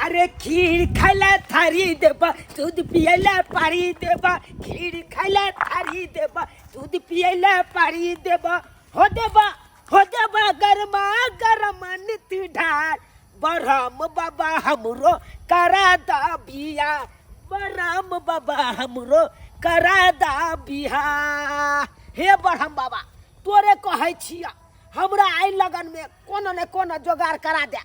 अरे खीर खाइला थारी देबा दूध पियला पारी देबा खीर खाइला थारी देबा दूध पियला पारी देबा हो देबा गरमा गरम नित ढार बरहम बाबा हमरो करा दा बिया बरहम बाबा हमरो करा दा बिहा हे बरहम बाबा तोरे कहै छिया हमरा आई लगन में कोनो ने कोनो जोगाड़ करा दे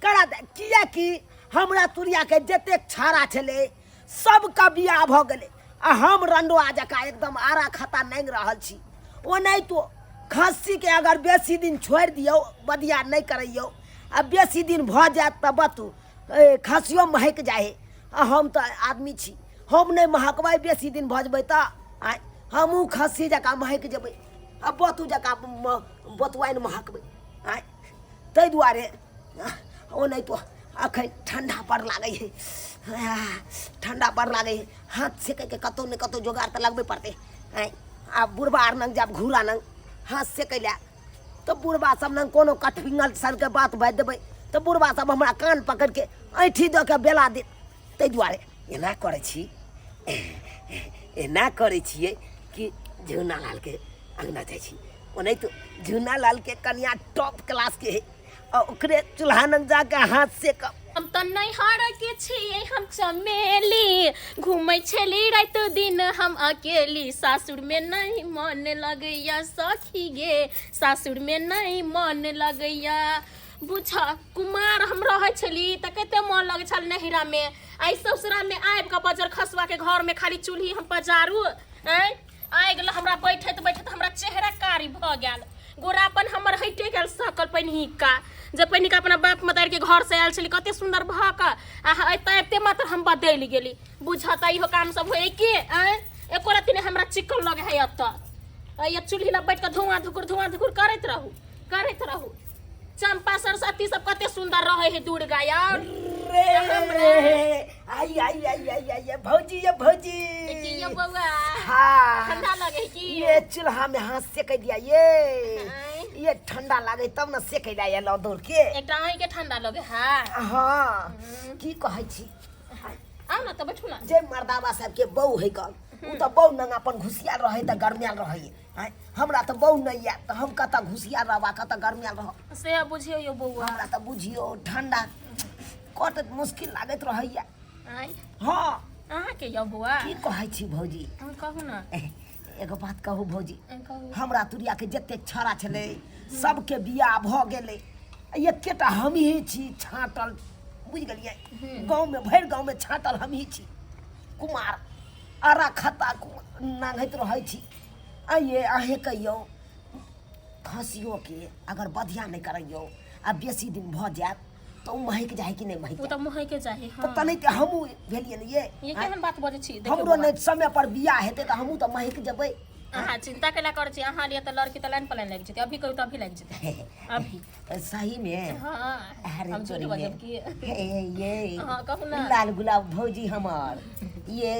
किया कि हमरा तुरिया के जते छाड़ा छले सबका बियाह भ गेले आ हम रंडवा जका एकदम आरा खाता नहीं रहल छी ओ नहीं तो खस्सी के अगर बेसी दिन छोड़ दियो बदिया नहीं करइयो आ बेसी दिन भ जात त बतू खस्सियो महक जाए आ हम तो आदमी छी हम नहीं महकबै बेसी दिन भजबै त हमहू खस्सी जका महक जेबै आ बतू जका बतुआइन महकबै ताहि दुआरे ओ नहीं तो अखन ठंडा पर लागे है ठंडा पर लागे है हाथ सेके के कतौ ने कतौ जोगाड़ तो लगबे पड़ते आ बुढ़बा आर नंग जब घूरा नंग हाथ सेके ला तो बुढ़बा सब नंग कोनो कठपिंगल सन के बात बाज देबै तो बुढ़बा सब हमरा कान पकड़ के ऐठी द के बेला दे ताहि दुआरे एना करै छी एना करै छियै कि झुना लाल के अंगना जाइ छी ओ नहीं तो झुना लाल के कन्या टॉप क्लास के है ओकरे चूल्हा नंग जाके हाथ से हम त नहीं हार के छियै हम चमेली घूमै छली रात दिन हम अकेली सासुर में नहीं मन लगैया सखी गे सासुर में नहीं मन लगैया बुझा कुमार हम रहे छली त कते मन लगे छल नहिरा में आई ससुरा में आबि के बजर खसुआ के घर में खाली चूल्ही हम पजारू आइ गेल हमरा बैठत हमरा चेहरा कारी भ गेल गोरापन हमर हटे गेल सकल पहिनिका जब पहिनिका अपना बाप मतार के घर से आयल छली कते सुंदर भ क आ एते मात्र हम बदल गेली बुझता इहो काम सब होए के एको रति ने हमरा चिकन लगे है अत ये चूल्ही ला बैठ के धुआं धुकुर करत रहू चंपा सरस्वती सब कते सुंदर रहे है दुर्गा यार आई भौजी ये बउआ हाँ ठंडा लगे की ये चूल्हा में हाथ सेक दिया ये ठंडा लगे तब न सेक दिया ये लदौर के एकटा आइ के ठंडा लगे हाँ की कहै छी आउ न त बैठू न जे मर्दावा सब के बहू है कल उ त बहू नंगा अपन घुसिया रहे त गरमियाल रहे हमरा त बहू नहीं है त हम कता घुसिया रहबा कता गरमियाल रह से बुझियो यो बउआ हमरा त बुझियो ठंडा कत मुश्किल लागत रहैया हाँ अहाँ के यो बउआ की कहै छी भौजी हम कहू न एगो बात कहू भौजी हमरा तुरिया के जते छड़ा छले सबके बियाह भ गेले एकेटा हम ही छी छाटल बुझ गेलिए गांव में भर गांव में छाटल हम ही छी कुमार आरा खता नांगैत रहै छी आइए अहे कहियो खसियो के अगर बधिया नहीं करइयो आ बेसी दिन भ जात तो महक जाए कि नहीं महक तो महक जाए तो तने के हमू भेलिए ने ये केहन बात बजै छी हमरो नहीं समय पर बियाह हेते त हमू तो महक जबै अहाँ चिंता केला कर छी अहाँ लिए त लड़की त लाइन पर लाइन लाग जेते अभी कहू त अभी लाग जेते अभी सही में हां हम झूठ बजब की ये हां कहू ना लाल गुलाब भौजी हमर ये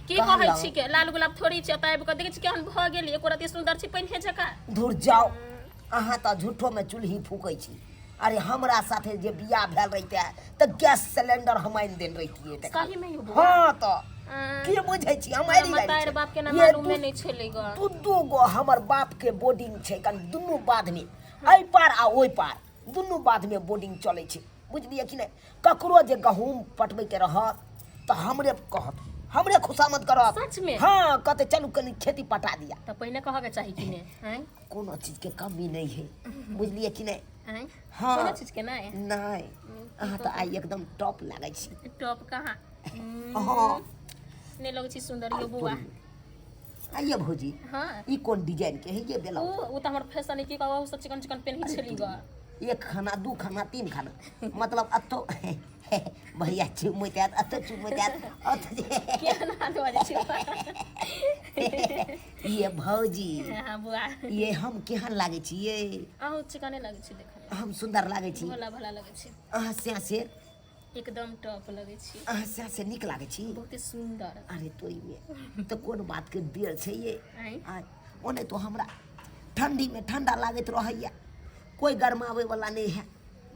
की कहै छी के लाल गुलाब थोड़ी छै त आबि क देखै छी केहन भ गेली एको रति सुंदर छी पहिने जका दूर जाओ अहाँ त झूठो में चूल्ही फूकै छी अरे हमरा साथे जे बियाह भेल रहिते त गैस सिलेंडर हम आइन देन रहितिए त सही में यो हां त की बुझै छी हमारी मतार बाप के ना मालूम नहीं छले ग दुदू गो हमर बाप के बोर्डिंग छै कन दुनु बाध में एई पार आ ओई पार दुनु बाध में बोर्डिंग चलै छै बुझलिए कि नहीं ककरो जे गहूम पटबै के रहत त हमरे कहत हमरे खुशामद करत सच में हां कहते चलू कनी खेती पटा दिया त पहिने कह के चाही कि ने हैं कोनो चीज के कमी नहीं है बुझलिए कि नहीं हैं हाँ कोनो चीज के नहीं नहीं अहाँ तो आई एकदम टॉप लागै छी टॉप कहां हां ने लगै छी सुंदर यो बुआ आइए भौजी हां ई कोन डिजाइन के है ये बेला ओ त हमर फैशन की कहू सब चिकन चिकन पेन छली ग एक खाना दू खाना तीन खाना मतलब अतो भैया चुमैत अतो चुमैत केहन हाथ बजे छी ये भौजी हां बुआ ये हम केहन लागे छी ये अहू चिकने लागे छी देखे हम सुंदर लागे छी भला भला लागे छी अहाँ से एकदम टॉप लगे छी अहाँ से निक लागे छी बहुत सुंदर अरे तोरी में तो कोन बात के देर छै ये आई ओने तो हमरा ठंडी में ठंडा लागत रहैया कोई गरमावे वाला नहीं है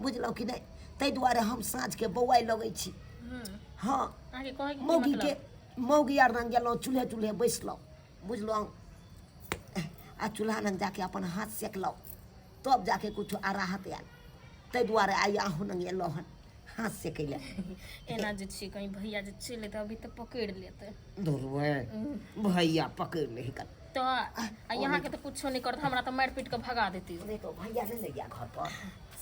बुझलो कि नहीं ताहि दुआरे हम साँझके बौआइ लगै छी। हाँ आगे कहे के मौगी मतलब के मौगी आर लग गेलहुँ चूल्हे चूल्हे बैसलहुँ बुझलहुँ आ चूल्हा लग जाके अपन हाथ सेकलहुँ तब जाके कुछ आ राहत आयल। ताहि दुआरे आइ अहूँ लग एलहुँ हन हाथ सेकै लए। एना जे छी कहीं भैया जे चले त अभी त पकड़ लेते धुरवे भैया पकड़ ले कर तो यहाँ के तो कुछो नहीं करत हमरा तो मार पीट के भगा देती नहीं तो भैया नहीं गया घर पर।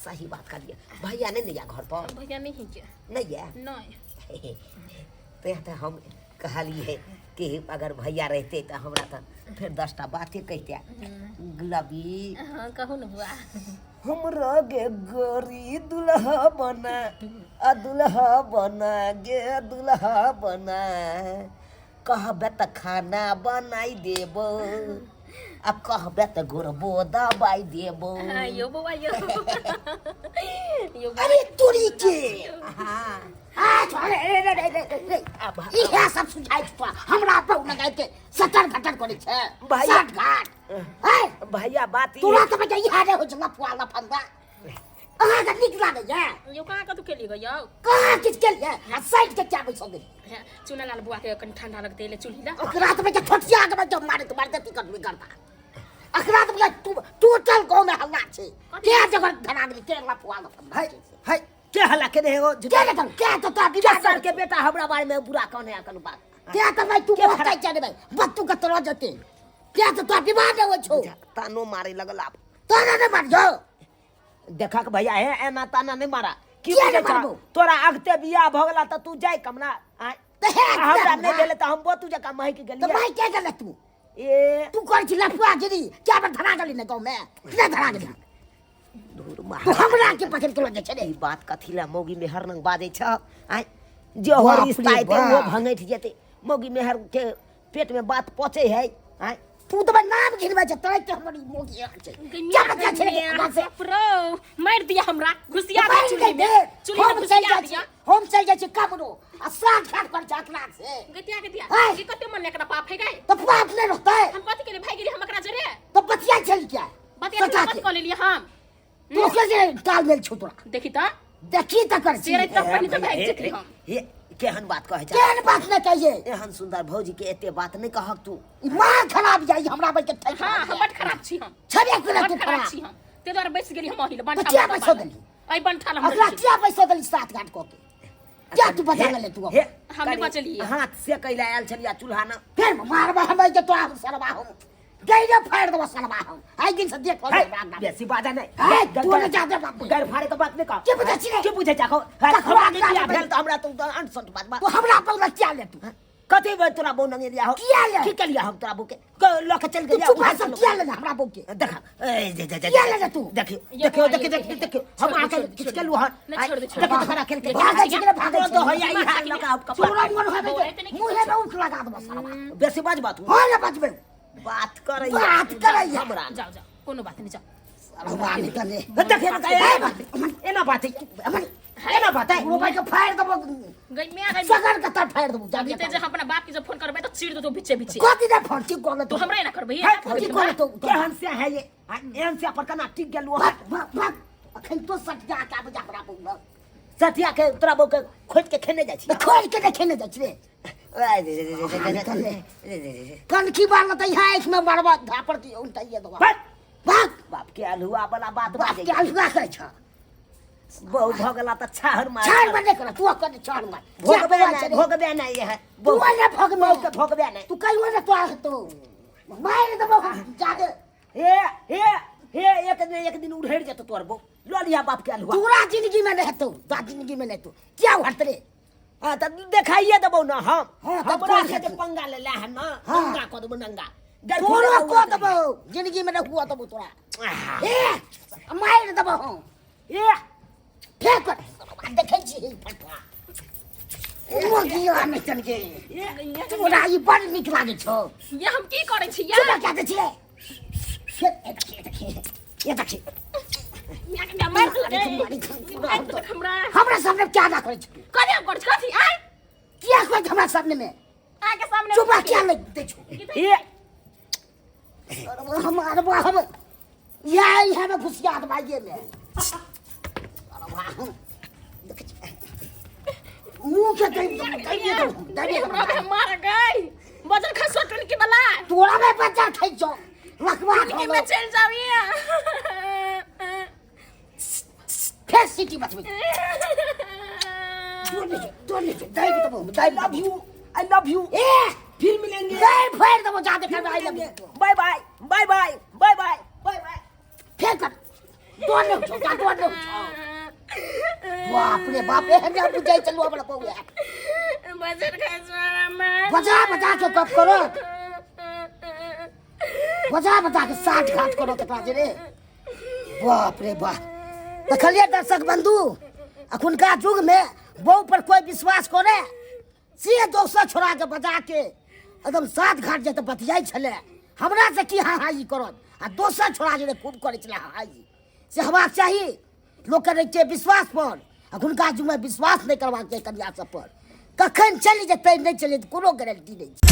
सही बात करिए भैया नहीं गया घर पर। भैया नहीं के नहीं गया नहीं तो हम कहलिए कि अगर भैया रहते तो हमरा तो फिर 10टा बातें कहते। गुलाबी हाँ कहू न बुआ हमरा गे गोरी दुल्हा बना आ दुल्हा बना गे दुल्हा बना कहबे त खाना बनाई देब आ कहबे त गोरबो दबाई देब। यो बुआ यो यो अरे तोरी के इहे सब सुझाइ छ हमरा तो लगाइ के सटर घटर करे छ भैया घाट भैया बात तोरा त बजा इहा रे हो छ लफुआ लफंदा अहाँ के निक लागे या यो कहाँ का तू के लिए यो कहाँ किस के लिए साइड के क्या बैठो दे चुना लाल बुआ के कन ठंडा लगते ले चुल्ही ला ओकरा त बजा छोटिया के बजा मारे तो मारते टिकट भी करता अखरा त बजा टोटल गांव में हल्ला छे के जगह धना दे के लफुआ लफंदा है क्या हल्ला के रहे हो क्या तो विवाह के बेटा हमरा बारे में बुरा कहने आकन बात क्या तो भाई तू कहै छ भाई बत्तू के तरह जते क्या तो विवाह हो छो तानो मारे लगल आप ताना नहीं मार जो देखा के भैया है एना ताना नहीं मारा की तोरा अगते बियाह भ गेला त तू जाय कमना हमरा नहीं गेले त हम बतू जका महक गेलिए तो भाई क्या गेले तू ए तू कर छी लफुआ गिरी क्या पर धरा गली ने गांव में किने धरा गली तो हमरा के पकड़ के लगे छे बात कथी ला मौगी मेहर नंग बाजे छ आ जो हो रिश्ता है वो भंगैठ जेते मौगी मेहर के पेट में बात पचे है आ तू तो नाम गिरबे छ तोय के हमरी मौगी छै क्या बता छे प्रो मार दिया हमरा घुसिया के चुल्ही में घुसिया दिया हम चल जाय छ कामरो आ साथ खाट पर जातला से गतिया ये कते मन एकरा पाप है गए तो पाप नहीं रहता है हम कथि के लिए भाई गिरी हम एकरा जरे तो बतिया चल क्या बतिया मत कर लिए हम तू कैसे ताल मेल छो तोरा देखी त कर तेरे तब पहले तो भाग जेती हम ये केहन बात कहै छ केहन बात न कहिए एहन सुंदर भौजी के एते बात नहीं कहक तू मां खराब जाई हमरा बल के हां हम बड खराब छी हम छबे करे के खराब छी हम ते द्वारा बैस गेली हम हिल बंठा क्या पैसा देली आई बंठा हम अगला क्या पैसा देली साथ घाट को के क्या तू बता ले तू हम नहीं बचलिए हाथ से कैला आयल छलिया चूल्हा न फिर मारबा हम के तोरा सरबा हम गैरे फाड़ दो सरबा हम आई दिन से देख बेसी बाजा नहीं तू न जाते बाप गैर फाड़े तो बात नहीं कर के बुझे छी के बुझे जाको खबरा नहीं भेल त हमरा तू अनसंट बात तू हमरा पर क्या ले तू कथी बे तोरा बो नंगे लिया हो क्या ले की कलिया हम तोरा बो के लख चल गया तू भाषा क्या ले हमरा बो के देखा ए जे क्या ले तू देखियो हम आके किस के लुहा छोड़ दे देखो खरा खेल के भागे छी के भागे तो है यही हाथ लगा चोरा मन है मुंह में उठ लगा दो सरबा बेसी बाज बात हां ले बाजबे बात करैया हमरा जाओ जाओ कोनो बात नहीं जाओ सरबा निकले देखे एना बात एना बात है मोबाइल के फाड़ दबो गई मैं सगर का तर फाड़ दबो जाबी ते जे अपना बाप के जब फोन करबे तो चीड़ दो तो पीछे पीछे कथि दे फोन की कोन तो हमरा ना करबे की कोन तो केहन से है ये एहन से पर कना टिक गेलु भाग अखन तो सट जा के बजा हमरा बोल सटिया के तोरा बो के खोज के खेने जाय छी खोज के खेने जाय छी कन की बात न त यहाँ इसमें बड़बा धापर की उल्टाइए दो भाग बाप के अलुआ वाला बात बाजे के अलुआ करे छ बहु भगला त छाहर मार कर तू कर छाहर मार भोगबे नहीं है तू ना भोगबे नहीं तू कहियो ना तो आ तो मार दबो जाके हे एक दिन उड़ेड़ जतो तोर बो लोलिया बाप के अलुआ पूरा जिंदगी में नहीं तो जिंदगी में नहीं तो क्या हट रे हां त देखाइए दबो ना हम हमरा से पंगा ले ला है ना पंगा को दबो नंगा पूरा को दबो जिंदगी में नहीं हुआ तब तोरा ए मार दबो ए फेंक देखे छी फटवा ओ गिया में चल के तोरा ई बड़ निक लागे छो ये हम की करे छी यार क्या कहते छी ये देखिए मैं के मार दे हमरा सामने क्या ना करे छी करे हम कर कथि आय क्या कोई हमरा सामने में आगे सामने चुप क्या ले दे छो ये हमारे हम यही है घुसिया दबाइए में मुंह के दे मार गई बजर खा सोटन की बला तोरा में बच्चा खाई छो लखवा कि मैं चल जाविया फिर सिटी बचबे दे तो आई लव यू ए फिर मिलेंगे नहीं फिर तो जा दे I love you bye bye bye bye bye bye bye bye फिर कर दोनों छोटा दोनों बाप रे बाप रे हम जान बुझाई चलो बड़ा पौया बजर खा सोरा मैं बजा के कब करो बजा के साथ घाट करो के पास रे बाप रे बाप देखलिए दर्शक बंधु अखुनका युग में बहु पर कोई विश्वास करे से दोसर छोड़ा के बजा के एकदम साथ घाट जे त बतियाई छले हमरा से की हां हां ई करत आ दोसर छोड़ा जे खूब करे छले हां हां ई से हमाक चाहिए लोग करे के विश्वास पर अखुनका युग में विश्वास नहीं करवा के कन्या सब पर कखन चली जेतै नहीं चली कोनो गारंटी नहीं।